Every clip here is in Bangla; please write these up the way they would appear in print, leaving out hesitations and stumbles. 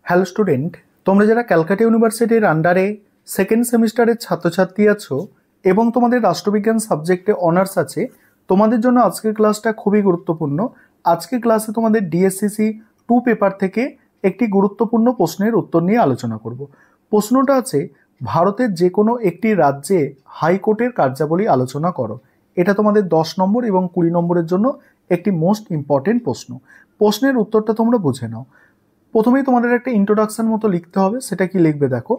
হ্যালো স্টুডেন্ট, তোমরা যারা ক্যালকাটা ইউনিভার্সিটির আন্ডারে সেকেন্ড সেমিস্টারের ছাত্রছাত্রী আছো এবং তোমাদের রাষ্ট্রবিজ্ঞান সাবজেক্টে অনার্স আছে, তোমাদের জন্য আজকের ক্লাসটা খুবই গুরুত্বপূর্ণ। আজকের ক্লাসে তোমাদের ডিএসসিসি 2 পেপার থেকে একটি গুরুত্বপূর্ণ প্রশ্নের উত্তর নিয়ে আলোচনা করব। প্রশ্নটা আছে, ভারতের যে কোনো একটি রাজ্যে হাইকোর্টের কার্যাবলী আলোচনা করো। এটা তোমাদের 10 নম্বর এবং 20 নম্বরের জন্য একটি মোস্ট ইম্পর্টেন্ট প্রশ্ন। প্রশ্নের উত্তরটা তোমরা বুঝে নাও। প্রথমেই তোমাদের একটা ইন্ট্রোডাকশন মতো লিখতে হবে। সেটা কি লিখবে দেখো,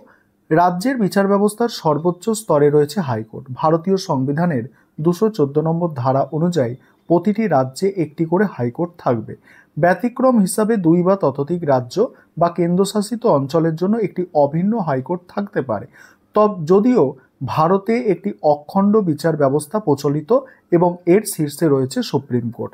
রাজ্যের বিচার ব্যবস্থার সর্বোচ্চ স্তরে রয়েছে হাইকোর্ট। ভারতীয় সংবিধানের 214 নম্বর ধারা অনুযায়ী প্রতিটি রাজ্যে একটি করে হাইকোর্ট থাকবে। ব্যতিক্রম হিসাবে 2 বা ততোধিক রাজ্য বা কেন্দ্রশাসিত অঞ্চলের জন্য একটি অভিন্ন হাইকোর্ট থাকতে পারে। যদিও ভারতে একটি অখণ্ড বিচার ব্যবস্থা প্রচলিত এবং এর শীর্ষে রয়েছে সুপ্রিম কোর্ট।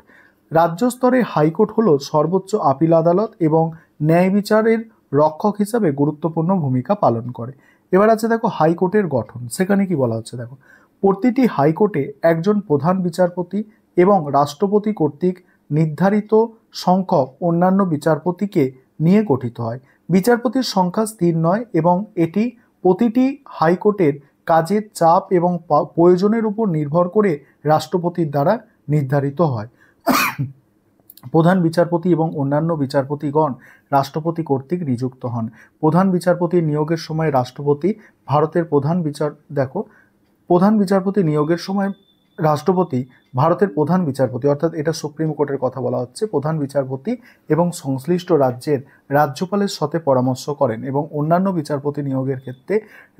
রাজ্য স্তরে হাইকোর্ট হলো সর্বোচ্চ আপিল আদালত এবং ন্যায় বিচারের রক্ষক হিসাবে গুরুত্বপূর্ণ ভূমিকা পালন করে। এবার আছে দেখো হাইকোর্টের গঠন। সেখানে কি বলা হচ্ছে দেখো, প্রতিটি হাইকোর্টে একজন প্রধান বিচারপতি এবং রাষ্ট্রপতি কর্তৃক নির্ধারিত সংখ্যক অন্যান্য বিচারপতিকে নিয়ে গঠিত হয়। বিচারপতির সংখ্যা স্থির নয় এবং এটি প্রতিটি হাইকোর্টের কাজের চাপ এবং প্রয়োজনের উপর নির্ভর করে রাষ্ট্রপতির দ্বারা নির্ধারিত হয়। প্রধান বিচারপতি এবং অন্যান্য বিচারপতিগণ রাষ্ট্রপতি কর্তৃক নিযুক্ত হন। প্রধান বিচারপতি নিয়োগের সময় রাষ্ট্রপতি প্রধান বিচারপতি নিয়োগের সময় রাষ্ট্রপতি ভারতের প্রধান বিচারপতি, অর্থাৎ এটা সুপ্রিম কোর্টের কথা বলা হচ্ছে, প্রধান বিচারপতি এবং সংশ্লিষ্ট রাজ্যের রাজ্যপালের সাথে পরামর্শ করেন এবং অন্যান্য বিচারপতি নিয়োগের ক্ষেত্রে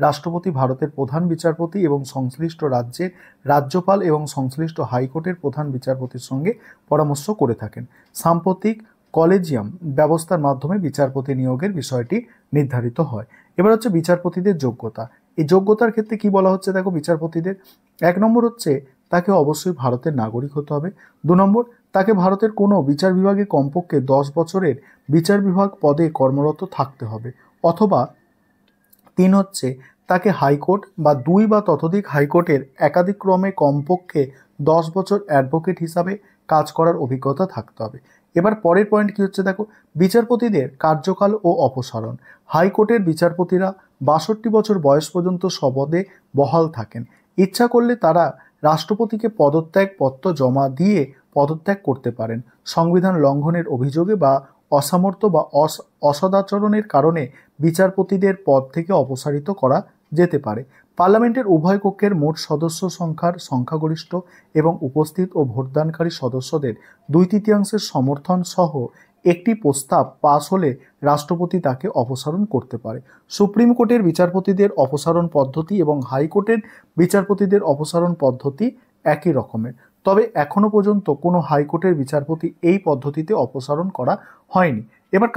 রাষ্ট্রপতি ভারতের প্রধান বিচারপতি এবং সংশ্লিষ্ট রাজ্যের রাজ্যপাল এবং সংশ্লিষ্ট হাইকোর্টের প্রধান বিচারপতির সঙ্গে পরামর্শ করে থাকেন। সাম্প্রতিক কলেজিয়াম ব্যবস্থার মাধ্যমে বিচারপতি নিয়োগের বিষয়টি নির্ধারিত হয়। এবার হচ্ছে বিচারপতিদের যোগ্যতা। এই যোগ্যতার ক্ষেত্রে কি বলা হচ্ছে দেখো, বিচারপতিদের 1 নম্বর হচ্ছে তাকে অবশ্যই ভারতের নাগরিক হতে হবে। 2 নম্বর, তাকে ভারতের কোনো বিচার বিভাগে কমপক্ষে 10 বছরের বিচার বিভাগ পদে কর্মরত থাকতে হবে। অথবা 3 হচ্ছে তাকে হাইকোর্ট বা 2 বা ততোধিক হাইকোর্টের একাধিক ক্রমে কমপক্ষে 10 বছর অ্যাডভোকেট হিসাবে কাজ করার অভিজ্ঞতা থাকতে হবে। এবার পরের পয়েন্ট কি হচ্ছে দেখো, বিচারপতিদের কার্যকাল ও অপসারণ। হাইকোর্টের বিচারপতিরা 62 বছর বয়স পর্যন্ত স্বপদে বহাল থাকেন। ইচ্ছা করলে তারা রাষ্ট্রপতিকে পদত্যাগপত্র জমা দিয়ে পদত্যাগ করতে পারেন। সংবিধান লঙ্ঘনের অভিযোগে বা অসামর্থ্য বা অসদাচরণের কারণে বিচারপতিদের পদ থেকে অপসারিত করা যেতে পারে। পার্লামেন্টের উভয় কক্ষের মোট সদস্য সংখ্যার সংখ্যাগরিষ্ঠ এবং উপস্থিত ও ভোটদানকারী সদস্যদের 2/3 সমর্থন সহ একটি প্রস্তাব পাস হলে রাষ্ট্রপতি তাকে অপসারণ করতে পারে। সুপ্রিম কোর্টের বিচারপতিদের অপসারণ পদ্ধতি এবং হাইকোর্টের বিচারপতিদের অপসারণ পদ্ধতি একই রকমের, তবে এখনো পর্যন্ত কোনো হাইকোর্টের বিচারপতি এই পদ্ধতিতে অপসারণ করা হয়নি। এবার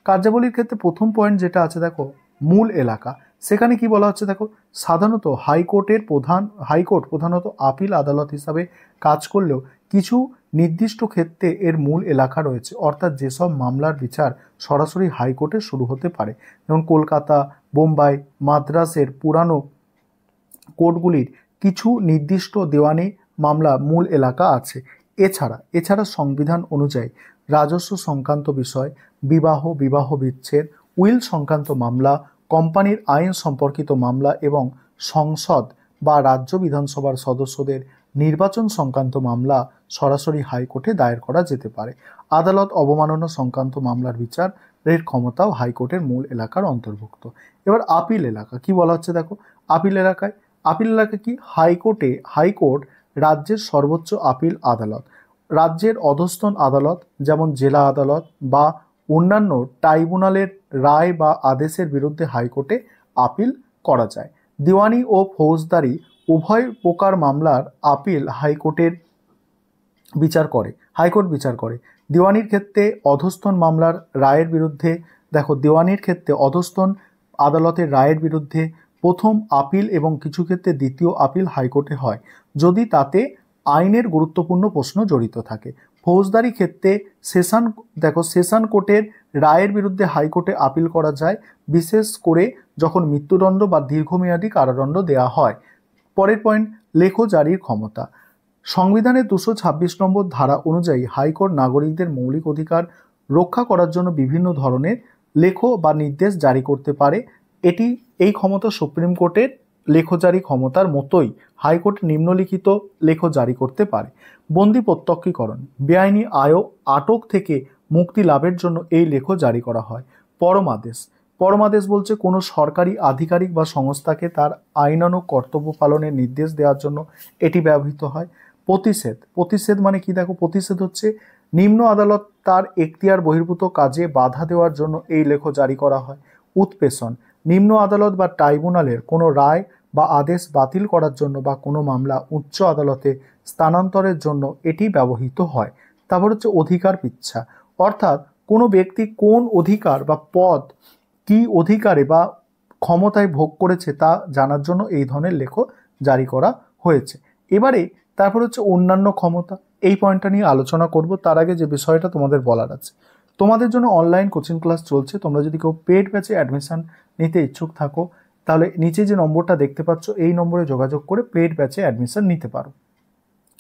কার্যাবলীর ক্ষেত্রে প্রথম পয়েন্ট যেটা আছে দেখো, মূল এলাকা। সেখানে কি বলা হচ্ছে দেখো, সাধারণত হাইকোর্ট প্রধানত আপিল আদালত হিসাবে কাজ করলেও কিছু নির্দিষ্ট ক্ষেত্রে এর মূল এলাকা রয়েছে, অর্থাৎ যেসব মামলার বিচার সরাসরি হাইকোর্টে শুরু হতে পারে, যেমন কলকাতা, বোম্বাই, মাদ্রাসের পুরানো কোর্টগুলির কিছু নির্দিষ্ট দেওয়ানি মামলা মূল এলাকা আছে। এছাড়া সংবিধান অনুযায়ী রাজস্ব সংক্রান্ত বিষয়, বিবাহ বিচ্ছেদ, উইল সংক্রান্ত মামলা, কোম্পানির আইন সম্পর্কিত মামলা এবং সংসদ বা রাজ্য বিধানসভার সদস্যদের নির্বাচন সংক্রান্ত মামলা সরাসরি হাইকোর্টে দায়ের করা যেতে পারে। আদালত অবমাননা সংক্রান্ত মামলার বিচারের ক্ষমতাও হাইকোর্টের মূল এলাকার অন্তর্ভুক্ত। এবার আপিল এলাকা কি বলা হচ্ছে দেখো, আপিল এলাকা কি, হাইকোর্ট রাজ্যের সর্বোচ্চ আপিল আদালত। রাজ্যের অধস্তন আদালত যেমন জেলা আদালত বা অন্যান্য ট্রাইব্যুনালের রায় বা আদেশের বিরুদ্ধে হাইকোর্টে আপিল করা যায়। দেওয়ানি ও ফৌজদারি উভয় প্রকার মামলার আপিল হাইকোর্ট বিচার করে। দেওয়ানির ক্ষেত্রে অধস্তন মামলার রায়ের বিরুদ্ধে দেওয়ানির ক্ষেত্রে অধস্তন আদালতের রায়ের বিরুদ্ধে প্রথম আপিল এবং কিছু ক্ষেত্রে দ্বিতীয় আপিল হাইকোর্টে হয় যদি তাতে আইনের গুরুত্বপূর্ণ প্রশ্ন জড়িত থাকে। ফৌজদারি ক্ষেত্রে সেশন কোর্টের রায়ের বিরুদ্ধে হাইকোর্টে আপিল করা যায়, বিশেষ করে যখন মৃত্যুদণ্ড বা দীর্ঘমেয়াদী কারাদণ্ড দেওয়া হয়। পরের পয়েন্ট, লেখ জারির ক্ষমতা। সংবিধানের 226 নম্বর ধারা অনুযায়ী হাইকোর্ট নাগরিকদের মৌলিক অধিকার রক্ষা করার জন্য বিভিন্ন ধরনের লেখ বা নির্দেশ জারি করতে পারে। এই ক্ষমতা সুপ্রিম কোর্টের লেখজারি ক্ষমতার মতোই হাইকোর্ট নিম্নলিখিত লেখ জারি করতে পারে। বন্দি প্রত্যক্ষীকরণ, বেআইনি আটক থেকে মুক্তি লাভের জন্য এই লেখ জারি করা হয়। পরমাদেশ, পরমাদেশ বলছে কোনো সরকারি আধিকারিক বা সংস্থাকে তার আইনানুগ কর্তব্য পালনের নির্দেশ দেওয়ার জন্য এটি ব্যবহৃত হয়। প্রতিষেধ, প্রতিষেধ মানে কি দেখো, প্রতিষেধ হচ্ছে নিম্ন আদালত তার এখতিয়ার বহির্ভূত কাজে বাধা দেওয়ার জন্য এই লেখ জারি করা হয়। উৎপেষণ, নিম্ন আদালত বা ট্রাইব্যুনালের কোনো রায় বা আদেশ বাতিল করার জন্য বা কোনো মামলা উচ্চ আদালতে স্থানান্তরের জন্য এটি ব্যবহৃত হয়। তারপর হচ্ছে অধিকার পিচ্ছা, অর্থাৎ কোনো ব্যক্তি কোন অধিকার বা পদ কি অধিকারে বা ক্ষমতায় ভোগ করেছে তা জানার জন্য এই ধরনের লেখ জারি করা হয়েছে। এবারে তারপর হচ্ছে অন্যান্য ক্ষমতা, এই পয়েন্টটা নিয়ে আলোচনা করব। তার আগে যে বিষয়টা তোমাদের বলার আছে, তোমাদের জন্য অনলাইন কোচিং ক্লাস চলছে। তোমরা যদি কেউ পেড ব্যাচে অ্যাডমিশন নিতে ইচ্ছুক থাকো তাহলে নিচে যে নম্বরটা দেখতে পাচ্ছ এই নম্বরে যোগাযোগ করে পেড ব্যাচে অ্যাডমিশন নিতে পারো।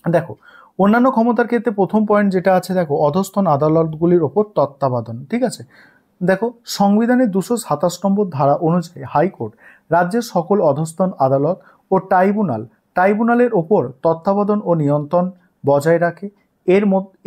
দেখো, অন্যান্য ক্ষমতার ক্ষেত্রে প্রথম পয়েন্ট যেটা আছে, দেখো অধস্তন আদালতগুলির ওপর তত্ত্বাবধান। ঠিক আছে, দেখো সংবিধানের 227 নম্বর ধারা অনুযায়ী হাইকোর্ট রাজ্যের সকল অধস্তন আদালত ও ট্রাইব্যুনালের ওপর তত্ত্বাবধান ও নিয়ন্ত্রণ বজায় রাখে।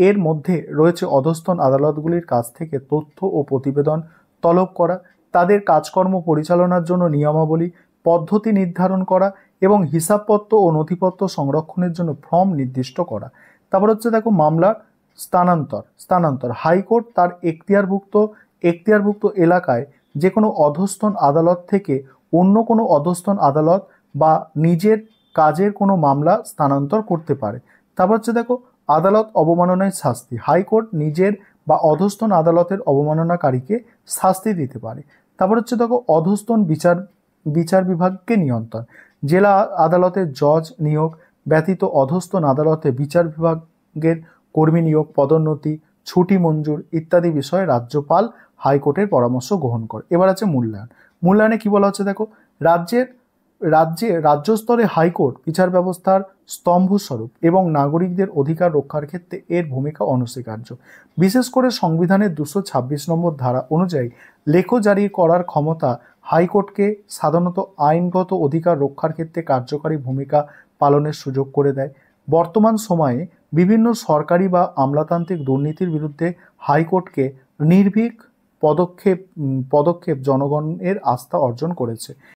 এর মধ্যে রয়েছে অধস্তন আদালতগুলির কাছ থেকে তথ্য ও প্রতিবেদন তলব করা, তাদের কাজকর্ম পরিচালনার জন্য নিয়মাবলী পদ্ধতি নির্ধারণ করা এবং হিসাবপত্র ও নথিপত্র সংরক্ষণের জন্য ফর্ম নির্দিষ্ট করা। তারপর হচ্ছে দেখো মামলার স্থানান্তর হাইকোর্ট তার এখতিয়ারভুক্ত এলাকায় যে কোনো অধস্তন আদালত থেকে অন্য কোনো অধস্তন আদালত বা নিজের কাজের কোনো মামলা স্থানান্তর করতে পারে। তারপর হচ্ছে দেখো আদালত অবমাননায় শাস্তি, হাইকোর্ট নিজের বা অধস্তন আদালতের অবমাননাকারীকে শাস্তি দিতে পারে। তারপর হচ্ছে দেখো অধস্তন বিচার বিভাগকে নিয়ন্ত্রণ, জেলা আদালতের জজ নিয়োগ ব্যতীত অধস্তন আদালতে বিচার বিভাগের কর্মী নিয়োগ, পদোন্নতি, ছুটি মঞ্জুর ইত্যাদি বিষয়ে রাজ্যপাল হাইকোর্টের পরামর্শ গ্রহণ করে। এবার আছে মূল্যায়নে কি বলা হচ্ছে, দেখো রাজ্য স্তরে হাইকোর্ট বিচার ব্যবস্থার স্তম্ভস্বরূপ এবং নাগরিকদের অধিকার রক্ষার ক্ষেত্রে এর ভূমিকা অনস্বীকার্য। বিশেষ করে সংবিধানের 226 নম্বর ধারা অনুযায়ী লেখ জারি করার ক্ষমতা হাইকোর্টকে সাধারণত আইনগত অধিকার রক্ষার ক্ষেত্রে কার্যকরী ভূমিকা পালনের সুযোগ করে দেয়। বর্তমান সময়ে বিভিন্ন সরকারি বা আমলাতান্ত্রিক দুর্নীতির বিরুদ্ধে হাইকোর্টকে নির্ভীক পদক্ষেপ জনগণের আস্থা অর্জন করেছে।